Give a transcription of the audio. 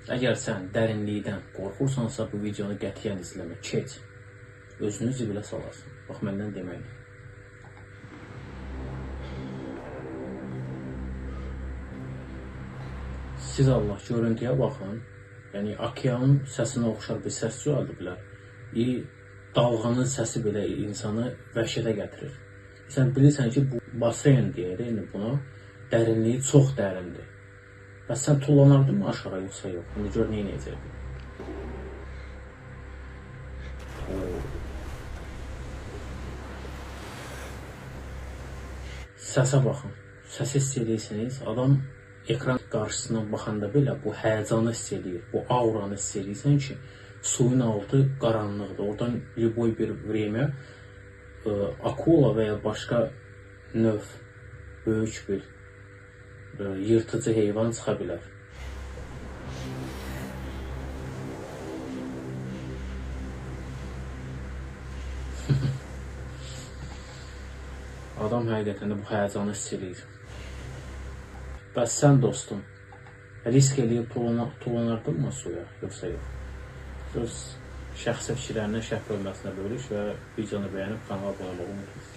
Əgər sən dərinlikdən qorxursansa, bu videonu qətiyyən izləmə, keç. Özünü zibilə salarsın. Bax, məndən demək. Siz Allah görüntüyə baxın. Yəni, okeanın səsinə oxşar bir səs düzəldə bilər. Dalğanın səsi belə insanı vəhşətə gətirir. Sən bilirsən ki, bu basen deyək, yəni buna dərinliyi çox dərindir. Bəs sən tullanardın mı aşağı yoxsa yox? Bunu gör, nə edəcəkdin? Səsə baxın. Səsi hiss edirsiniz. Adam ekran qarşısına baxanda belə bu həyəcanı hiss edir. Bu auranı hiss edirsən ki, suyun altı qaranlıqdır. Oradan любой bir время akula və ya başqa növ, böyük bir yırtıcı heyvan çıxa bilər. Adam həqiqətən də bu həyəcanı hiss edir. Bəs sən dostum, risk eləyib tullanardın mı suya, yoxsa yox? Söz şəxsi fikirlərindən şərh bölməsinə bölüş və videonu bəyənib kanala abunə olmayı unutmayın.